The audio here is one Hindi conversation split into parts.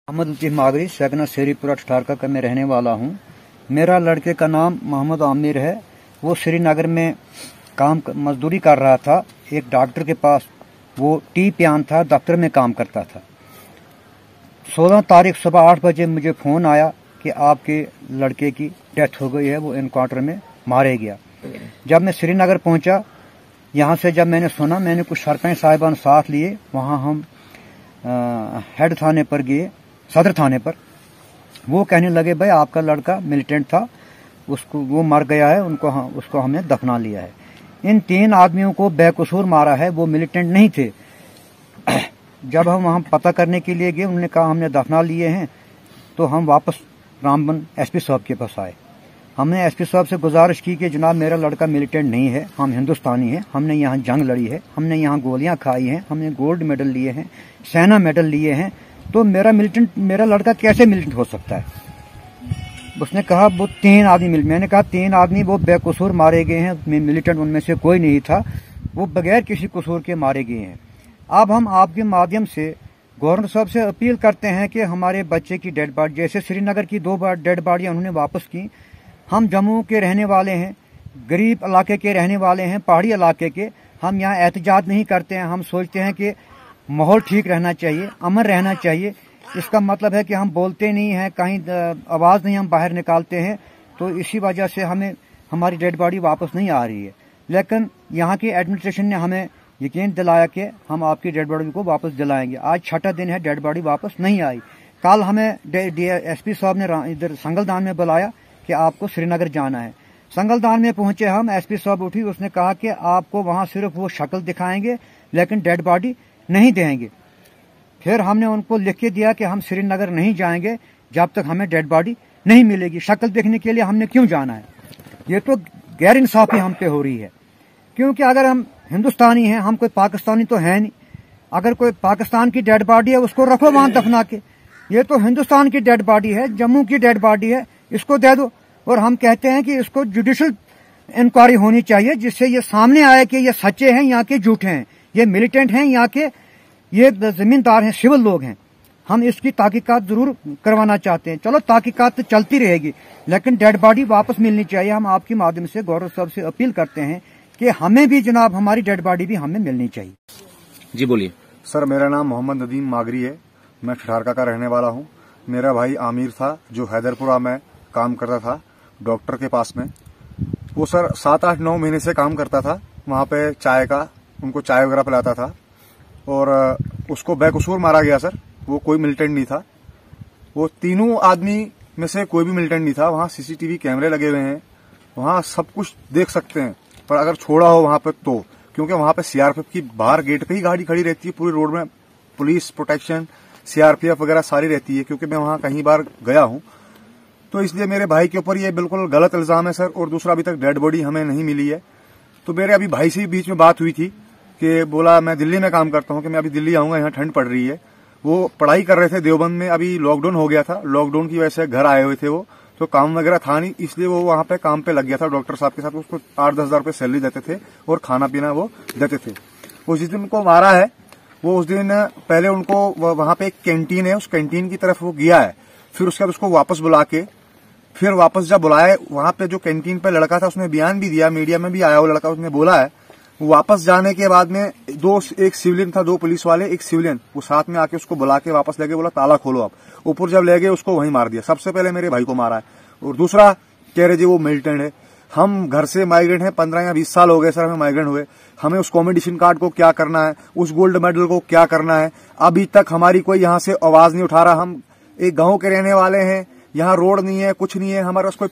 मोहम्मद लतीफ मागरी सेकना शेरीपुरा ठठारका का मैं रहने वाला हूँ। मेरा लड़के का नाम मोहम्मद आमिर है। वो श्रीनगर में मजदूरी कर रहा था। एक डॉक्टर के पास वो टी प्यान था, दफ्तर में काम करता था। 16 तारीख सुबह 8 बजे मुझे फ़ोन आया कि आपके लड़के की डेथ हो गई है, वो एनकाउंटर में मारे गया। जब मैं श्रीनगर पहुंचा, यहाँ से जब मैंने सुना, मैंने कुछ सरपंच साहिबान साथ लिए। वहाँ हम हेड थाने पर गए, सदर थाने पर। वो कहने लगे भाई आपका लड़का मिलिटेंट था, उसको वो मर गया है, उसको हमने दफना लिया है। इन 3 आदमियों को बेकसूर मारा है, वो मिलिटेंट नहीं थे। जब हम वहाँ पता करने के लिए गए, उन्होंने कहा हमने दफना लिए हैं। तो हम वापस रामबन एसपी साहब के पास आए। हमने एसपी साहब से गुजारिश की कि जनाब मेरा लड़का मिलिटेंट नहीं है, हम हिंदुस्तानी हैं, हमने यहाँ जंग लड़ी है, हमने यहाँ गोलियां खाई हैं, हमने गोल्ड मेडल लिए हैं, सेना मेडल लिए हैं, तो मेरा लड़का कैसे मिलिटेंट हो सकता है। उसने कहा वो 3 आदमी मैंने कहा 3 आदमी वो बेकसूर मारे गए हैं, मिलिटेंट उनमें से कोई नहीं था, वो बगैर किसी कसूर के मारे गए हैं। अब हम आपके माध्यम से गवर्नर साहब से अपील करते हैं कि हमारे बच्चे की डेड बॉडी, जैसे श्रीनगर की 2 डेड बॉडियां उन्होंने वापस की। हम जम्मू के रहने वाले हैं, गरीब इलाके के रहने वाले हैं, पहाड़ी इलाके के। हम यहाँ एहतजाज नहीं करते हैं। हम सोचते हैं कि माहौल ठीक रहना चाहिए, अमन रहना चाहिए। इसका मतलब है कि हम बोलते नहीं हैं, कहीं आवाज़ नहीं हम बाहर निकालते हैं, तो इसी वजह से हमें हमारी डेड बॉडी वापस नहीं आ रही है। लेकिन यहाँ की एडमिनिस्ट्रेशन ने हमें यकीन दिलाया कि हम आपकी डेड बॉडी को वापस दिलाएंगे। आज 6ठा दिन है, डेड बॉडी वापस नहीं आई। कल हमें एसपी साहब ने इधर संगलदान में बुलाया कि आपको श्रीनगर जाना है। संगलदान में पहुंचे हम, एसपी साहब उठी, उसने कहा कि आपको वहां सिर्फ वो शक्ल दिखाएंगे लेकिन डेड बॉडी नहीं देंगे। फिर हमने उनको लिख के दिया कि हम श्रीनगर नहीं जाएंगे जब तक हमें डेड बॉडी नहीं मिलेगी। शक्ल देखने के लिए हमने क्यों जाना है? ये तो गैर इंसाफी हम पे हो रही है, क्योंकि अगर हम हिंदुस्तानी हैं, हम कोई पाकिस्तानी तो है नहीं। अगर कोई पाकिस्तान की डेड बॉडी है उसको रखो वहां दफना के। ये तो हिंदुस्तान की डेड बॉडी है, जम्मू की डेड बॉडी है, इसको दे दो। और हम कहते हैं कि इसको जुडिशल इंक्वायरी होनी चाहिए, जिससे ये सामने आए कि ये सच्चे हैं यहाँ के झूठे हैं, ये मिलिटेंट हैं यहाँ के, ये जमींदार हैं, सिविल लोग हैं। हम इसकी तहकीकात जरूर करवाना चाहते हैं। चलो तहकीकात तो चलती रहेगी, लेकिन डेड बॉडी वापस मिलनी चाहिए। हम आपके माध्यम से गवर्नर साहब से अपील करते हैं कि हमें भी जनाब हमारी डेड बॉडी भी हमें मिलनी चाहिए। जी बोलिए सर। मेरा नाम मोहम्मद नदीम मागरी है, मैं ठठारका का रहने वाला हूँ। मेरा भाई आमिर था जो हैदरपुरा में काम करता था डॉक्टर के पास में। वो सर 7, 8, 9 महीने से काम करता था वहाँ पे, उनको चाय वगैरह पिलाता था। और उसको बेकसूर मारा गया सर। वो कोई मिलिटेंट नहीं था। वो 3 आदमी में से कोई भी मिलिटेंट नहीं था। वहाँ सीसीटीवी कैमरे लगे हुए हैं, वहाँ सब कुछ देख सकते हैं। पर अगर छोड़ा हो वहाँ पे तो, क्योंकि वहाँ पे सीआरपीएफ की बाहर गेट पे ही गाड़ी खड़ी रहती है, पूरी रोड में पुलिस प्रोटेक्शन, सीआरपीएफ वगैरह सारी रहती है। क्योंकि मैं वहाँ कहीं बार गया हूँ, तो इसलिए मेरे भाई के ऊपर ये बिल्कुल गलत इल्जाम है सर। और दूसरा, अभी तक डेड बॉडी हमें नहीं मिली है। तो मेरे अभी भाई से बीच में बात हुई थी कि बोला मैं दिल्ली में काम करता हूँ, कि मैं अभी दिल्ली आऊंगा, यहाँ ठंड पड़ रही है। वो पढ़ाई कर रहे थे देवबंद में, अभी लॉकडाउन हो गया था, लॉकडाउन की वजह से घर आए हुए थे वो, तो काम वगैरह था नहीं, इसलिए वो वहाँ पे काम पे लग गया था डॉक्टर साहब के साथ। उसको 8-10 हजार रुपये सैलरी देते थे और खाना पीना वो देते थे। वो जिस दिन उनको मारा है, वो उस दिन पहले उनको वहाँ पे एक कैंटीन है, उस कैंटीन की तरफ वो गया है। फिर उसके बाद उसको वापस बुला के, फिर वापस जब बुलाए, वहां पे जो कैंटीन पे लड़का था उसने बयान भी दिया, मीडिया में भी आया वो लड़का, उसने बोला है वापस जाने के बाद में एक सिविलियन था, 2 पुलिस वाले, एक सिविलियन, वो साथ में आके उसको बुला के वापस ले गए। बोला ताला खोलो आप। ऊपर जब ले गए उसको वहीं मार दिया। सबसे पहले मेरे भाई को मारा है। और दूसरा कह रहे जी वो मिलिटेंट है। हम घर से माइग्रेंट हैं, 15 या 20 साल हो गए सर हमें माइग्रेंट हुए। हमें उस कॉम्पिटिशन कार्ड को क्या करना है, उस गोल्ड मेडल को क्या करना है, अभी तक हमारी कोई यहाँ से आवाज नहीं उठा रहा। हम एक गाँव के रहने वाले हैं, यहाँ रोड नहीं है, कुछ नहीं है, हमारे पास कोई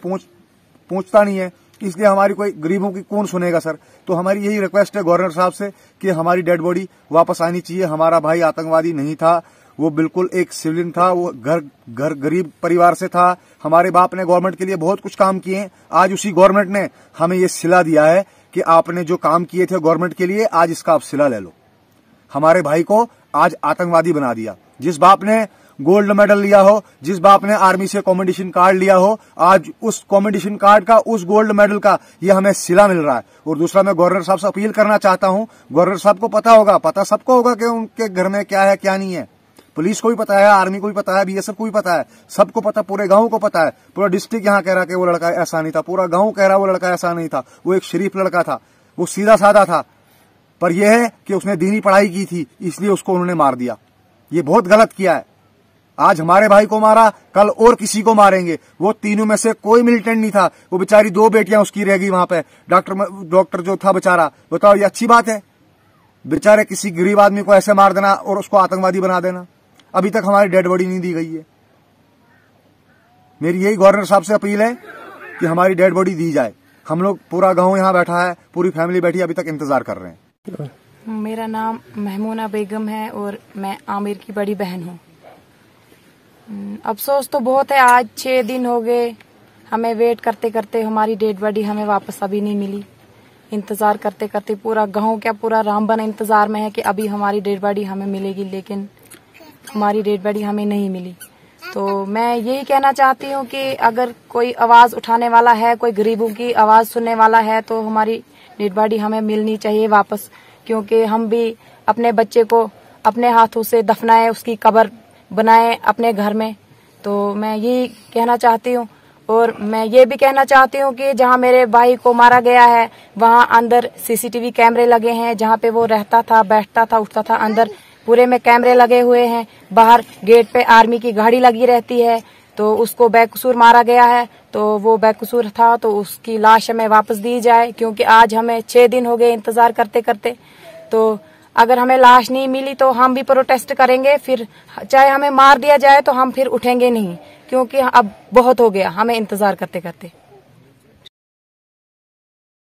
पहुंचता नहीं है, इसलिए हमारी कोई गरीबों की कौन सुनेगा सर। तो हमारी यही रिक्वेस्ट है गवर्नर साहब से कि हमारी डेड बॉडी वापस आनी चाहिए। हमारा भाई आतंकवादी नहीं था, वो बिल्कुल एक सिविलियन था, वो घर गरीब परिवार से था। हमारे बाप ने गवर्नमेंट के लिए बहुत कुछ काम किए। आज उसी गवर्नमेंट ने हमें ये सिला दिया है कि आपने जो काम किए थे गवर्नमेंट के लिए, आज इसका आप सिला ले लो। हमारे भाई को आज आतंकवादी बना दिया। जिस बाप ने गोल्ड मेडल लिया हो, जिस बाप ने आर्मी से कॉम्पिटिशन कार्ड लिया हो, आज उस कॉम्पिटिशन कार्ड का, उस गोल्ड मेडल का ये हमें सिला मिल रहा है। और दूसरा, मैं गवर्नर साहब से अपील करना चाहता हूं, गवर्नर साहब को पता होगा, पता सबको होगा कि उनके घर में क्या है क्या नहीं है। पुलिस को भी पता है, आर्मी को भी पता है, बीएसएफ को भी पता है, सबको पता, पूरे गांव को पता है। पूरा डिस्ट्रिक्ट यहाँ कह रहा कि वो लड़का ऐसा नहीं था, पूरा गांव कह रहा वो लड़का ऐसा नहीं था, वो एक शरीफ लड़का था, वो सीधा साधा था। पर यह है कि उसने दीनी पढ़ाई की थी, इसलिए उसको उन्होंने मार दिया। ये बहुत गलत किया है। आज हमारे भाई को मारा, कल और किसी को मारेंगे। वो तीनों में से कोई मिलिटेंट नहीं था, वो बेचारी 2 बेटियां उसकी रह गई वहां पे। डॉक्टर जो था बेचारा, बताओ ये अच्छी बात है? बेचारे किसी गरीब आदमी को ऐसे मार देना और उसको आतंकवादी बना देना। अभी तक हमारी डेड बॉडी नहीं दी गई है। मेरी यही गवर्नर साहब से अपील है कि हमारी डेड बॉडी दी जाए। हम लोग, पूरा गांव यहाँ बैठा है, पूरी फैमिली बैठी, अभी तक इंतजार कर रहे हैं। मेरा नाम महमूना बेगम है और मैं आमिर की बड़ी बहन हूँ। अफसोस तो बहुत है, आज 6 दिन हो गए हमें वेट करते करते, हमारी डेड बॉडी हमें वापस अभी नहीं मिली। इंतजार करते करते पूरा गांव, क्या पूरा रामबन इंतजार में है कि अभी हमारी डेड बॉडी हमें मिलेगी, लेकिन हमारी डेड बॉडी हमें नहीं मिली। तो मैं यही कहना चाहती हूँ कि अगर कोई आवाज उठाने वाला है, कोई गरीबों की आवाज सुनने वाला है, तो हमारी डेड बॉडी हमें मिलनी चाहिए वापस, क्योंकि हम भी अपने बच्चे को अपने हाथों से दफनाए, उसकी कब्र बनाए अपने घर में। तो मैं यही कहना चाहती हूँ। और मैं ये भी कहना चाहती हूँ कि जहाँ मेरे भाई को मारा गया है, वहाँ अंदर सीसीटीवी कैमरे लगे हैं। जहाँ पे वो रहता था, बैठता था, उठता था, अंदर पूरे में कैमरे लगे हुए हैं। बाहर गेट पे आर्मी की गाड़ी लगी रहती है। तो उसको बेकसूर मारा गया है, तो वो बेकसूर था, तो उसकी लाश हमें वापस दी जाए, क्योंकि आज हमें 6 दिन हो गए इंतजार करते करते। तो अगर हमें लाश नहीं मिली तो हम भी प्रोटेस्ट करेंगे, फिर चाहे हमें मार दिया जाए तो हम फिर उठेंगे नहीं, क्योंकि अब बहुत हो गया हमें इंतजार करते करते।